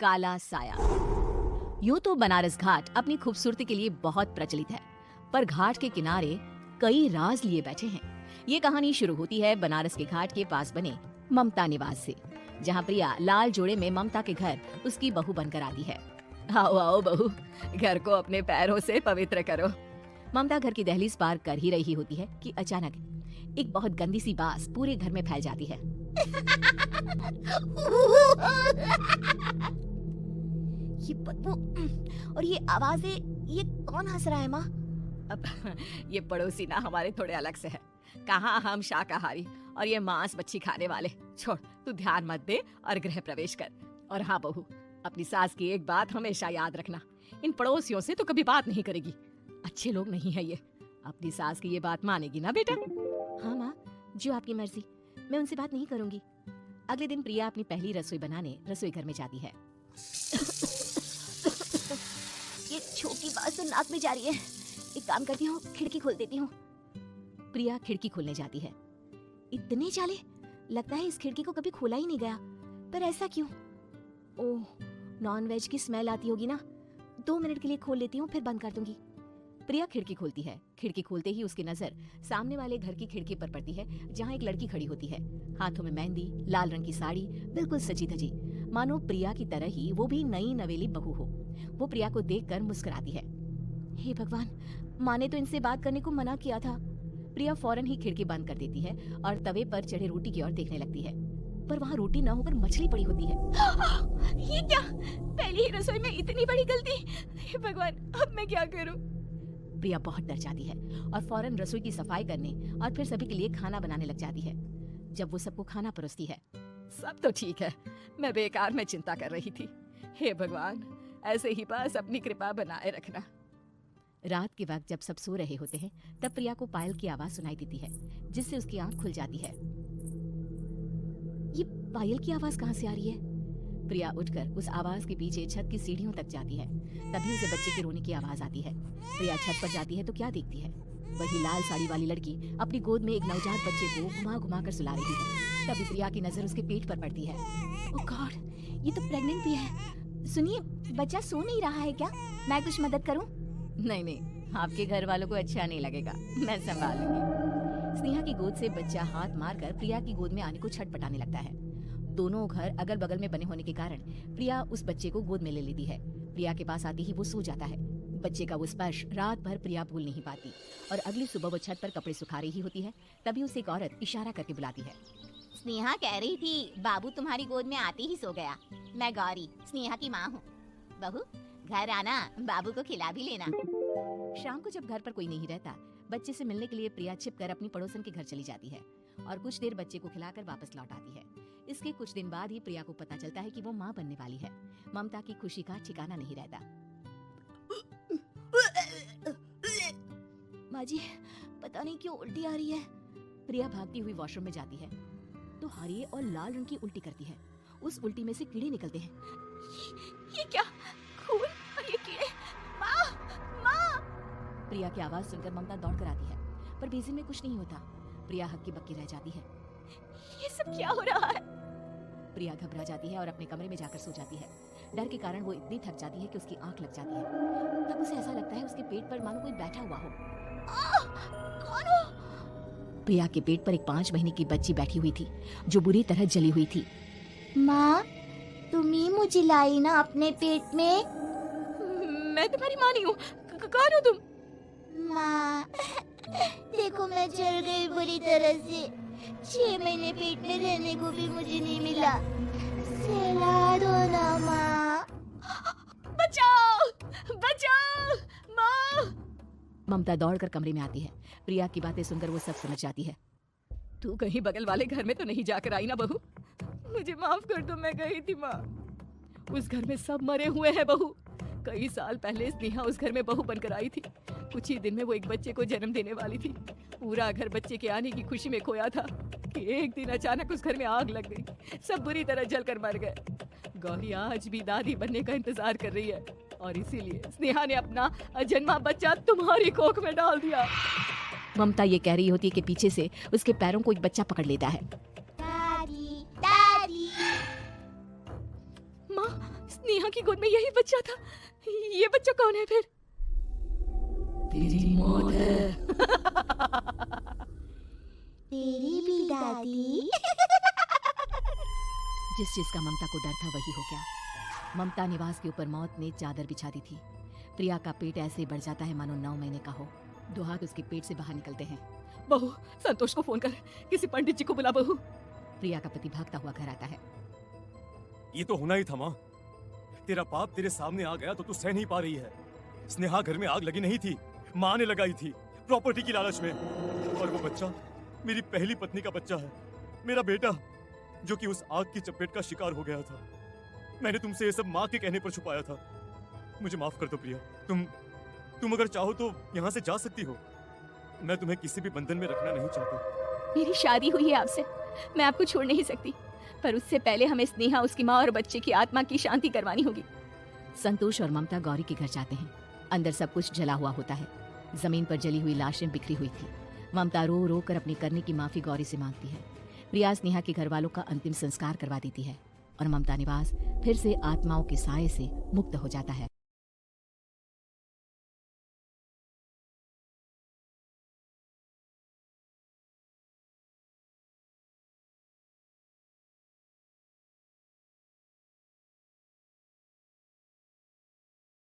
काला साया। यूं तो बनारस घाट अपनी खूबसूरती के लिए बहुत प्रचलित है, पर घाट के किनारे कई राज लिए बैठे हैं। ये कहानी शुरू होती है बनारस के घाट के पास बने ममता निवास से, जहाँ प्रिया लाल जोड़े में ममता के घर उसकी बहू बनकर आती है। आओ आओ बहू, घर को अपने पैरों से पवित्र करो। ममता घर की दहलीज पार कर ही रही होती है कि अचानक एक बहुत गंदी सी बास पूरे घर में फैल जाती है। ये बदबू और ये आवाजें, ये कौन हंस रहा है माँ? अब ये पड़ोसी ना हमारे थोड़े अलग से है। कहाँ हम शाकाहारी और ये मांस मच्छी खाने वाले। छोड़, तू ध्यान मत दे और गृह प्रवेश कर। और हाँ बहू, अपनी सास की एक बात हमेशा याद रखना, इन पड़ोसियों से तो कभी बात नहीं करेगी। अच्छे लोग नहीं है ये। अपनी सास की ये बात मानेगी ना बेटा? हाँ माँ, जो आपकी मर्जी, मैं उनसे बात नहीं करूंगी। अगले दिन प्रिया अपनी पहली रसोई बनाने रसोई घर में जाती है। ये छोटी बात तो नाक में जा रही है। एक काम करती हूँ, खिड़की खोल देती हूँ। प्रिया खिड़की खोलने जाती है। इतने चाले, लगता है इस खिड़की को कभी खोला ही नहीं गया। पर ऐसा क्यों? ओह, नॉन वेज की स्मेल आती होगी ना। 2 मिनट के लिए खोल लेती हूँ, फिर बंद कर दूंगी। प्रिया खिड़की खोलती है। खिड़की खोलते ही उसकी नजर सामने वाले घर की खिड़की पर पड़ती है, जहाँ एक लड़की खड़ी होती है। हाथों में मेहंदी, लाल रंग की साड़ी, बिल्कुल सजी धजी, मानो प्रिया की तरह ही वो भी नई नवेली बहू हो। वो प्रिया को देखकर मुस्कुराती है। हे भगवान, माँ ने तो इनसे बात करने को मना किया था। प्रिया फौरन ही खिड़की बंद कर देती है और तवे पर चढ़े रोटी की ओर देखने लगती है, पर वहाँ रोटी न होकर मछली पड़ी होती है। ये क्या? पहली ही रसोई में इतनी बड़ी गलती। हे भगवान, अब मैं क्या करूं? प्रिया बहुत डर जाती है और फौरन रसोई की सफाई करने और फिर सभी के लिए खाना बनाने लग जाती है। जब वो सबको खाना परोसती है, सब तो ठीक है, मैं बेकार में चिंता कर रही थी। हे भगवान, ऐसे ही बस अपनी कृपा बनाए रखना। रात के वक्त जब सब सो रहे होते हैं, तब प्रिया को पायल की आवाज सुनाई देती है, जिससे उसकी आंख खुल जाती है। ये पायल की आवाज कहाँ से आ रही है? प्रिया उठकर उस आवाज के पीछे छत की सीढ़ियों तक जाती है। तभी उसे बच्चे के रोने की आवाज आती है। प्रिया छत पर जाती है तो क्या देखती है? वही लाल साड़ी वाली लड़की अपनी गोद में एक नवजात बच्चे को घुमा घुमा कर सुला रही है। तभी प्रिया की नजर उसके पेट पर पड़ती है। ओह गॉड, ये तो प्रेग्नेंट भी है। सुनिए, बच्चा सो नहीं रहा है क्या? मैं कुछ मदद करूं? नहीं नहीं, आपके घर वालों को अच्छा नहीं लगेगा, मैं संभाल लूंगी। स्नेहा की गोद से बच्चा हाथ मारकर प्रिया की गोद में आने को छटपटाने लगता है। दोनों घर अगल बगल में बने होने के कारण प्रिया उस बच्चे को गोद में ले लेती है। प्रिया के पास आती ही वो सो जाता है। बच्चे का वो स्पर्श रात भर प्रिया भूल नहीं पाती और अगली सुबह वो छत पर कपड़े सुखा रही होती है। तभी उसे एक औरत इशारा करके बुलाती है। स्नेहा कह रही थी बाबू तुम्हारी गोद में आते ही सो गया। मैं गौरी, स्नेहा की माँ हूँ। बहू, घर आना, बाबू को खिला भी लेना। शाम को जब घर पर कोई नहीं रहता, बच्चे से मिलने के लिए प्रिया छिपकर अपनी पड़ोसन के घर चली जाती है और कुछ देर बच्चे को खिलाकर वापस लौट आती है। इसके कुछ दिन बाद ही प्रिया को पता चलता है कि वो माँ बनने वाली है। ममता की खुशी का ठिकाना नहीं रहता। माँ जी, पता नहीं क्यों उल्टी आ रही है। प्रिया भागती हुई वॉशरूम में जाती है तो हरी और लाल रंग की उल्टी करती है। उस उल्टी में से कीड़े निकलते हैं। ये क्या? खून और ये कीड़े! माँ, माँ! प्रिया की आवाज सुनकर ममता दौड़ कर आती है, पर बेसिन में कुछ नहीं होता। प्रिया हक्की बक्की रह जाती है। ये सब क्या हो रहा है? प्रिया घबरा जाती है और अपने कमरे में जाकर सो जाती है। डर के कारण वो इतनी थक जाती है कि उसकी आंख लग जाती है। तब उसे ऐसा लगता है उसके पेट पर मानो कोई बैठा हुआ हो। कौन हो? प्रिया के पेट पर एक 5 महीने की बच्ची बैठी हुई थी, जो बुरी तरह जली हुई थी। माँ, तुम ही मुझे लाई ना अपने पेट में? मैं तुम्हारी माँ नहीं हूँ। कौन हो तुम? माँ, देखो मैं जल गई बुरी तरह से। 6 महीने पेट में रहने को भी मुझे नहीं मिला। सहला दो ना माँ। बचाओ! बचाओ! माँ! ममता दौड़कर कमरे में आती है। प्रिया की बातें सुनकर वो सब समझ जाती है। तू कहीं बगल वाले घर में तो नहीं जाकर आई ना बहू? मुझे माफ कर दो, मैं गई थी माँ। उस घर में सब मरे हुए हैं बहू। कई साल पहले स्नेहा उस घर में बहू बनकर आई थी। कुछ ही दिन में वो एक बच्चे को जन्म देने वाली थी। पूरा घर बच्चे के आने की खुशी में खोया था कि एक दिन अचानक उस घर में आग लग गई। सब बुरी तरह जलकर मर गए। गौरी आज भी दादी बनने का इंतजार कर रही है और इसीलिए स्नेहा ने अपना अजन्मा बच्चा तुम्हारी कोख में डाल दिया। ममता ये कह रही होती है कि पीछे से उसके पैरों को एक बच्चा पकड़ लेता है। दादी, दादी। माँ, स्नेहा की गोद में यही बच्चा था। ये बच्चा कौन है फिर? तेरी मौत है। तेरी भी दादी। जिस चीज का ममता को डर था वही हो गया। ममता निवास के ऊपर मौत ने चादर बिछा दी थी। प्रिया का पेट ऐसे बढ़ जाता है मानो 9 महीने का हो। 2 हाथ उसके पेट से बाहर निकलते हैं। बहू, संतोष को फोन कर, किसी पंडित जी को बुला बहू। प्रिया का पति भागता हुआ घर आता है। ये तो होना ही था माँ। तेरा पाप तेरे सामने आ गया तो तू सह नहीं पा रही है। स्नेहा घर में आग लगी नहीं थी, माँ ने लगाई थी, प्रॉपर्टी की लालच में। और वो बच्चा मेरी पहली पत्नी का बच्चा है, मेरा बेटा, जो कि उस आग की चपेट का शिकार हो गया था। मैंने तुमसे ये सब माँ के कहने पर छुपाया था। मुझे माफ कर दो प्रिया। तुम अगर चाहो तो यहाँ से जा सकती हो। मैं तुम्हें किसी भी बंधन में रखना नहीं चाहता। मेरी शादी हुई है आपसे, मैं आपको छोड़ नहीं सकती, पर उससे पहले हमें स्नेहा, उसकी माँ और बच्चे की आत्मा की शांति करवानी होगी। संतोष और ममता गौरी के घर जाते हैं। अंदर सब कुछ जला हुआ होता है। जमीन पर जली हुई लाशें बिखरी हुई थी। ममता रो रो कर अपने करने की माफी गौरी से मांगती है। प्रिया स्नेहा के घर वालों का अंतिम संस्कार करवा देती है और ममता निवास फिर से आत्माओं के साए से मुक्त हो जाता है।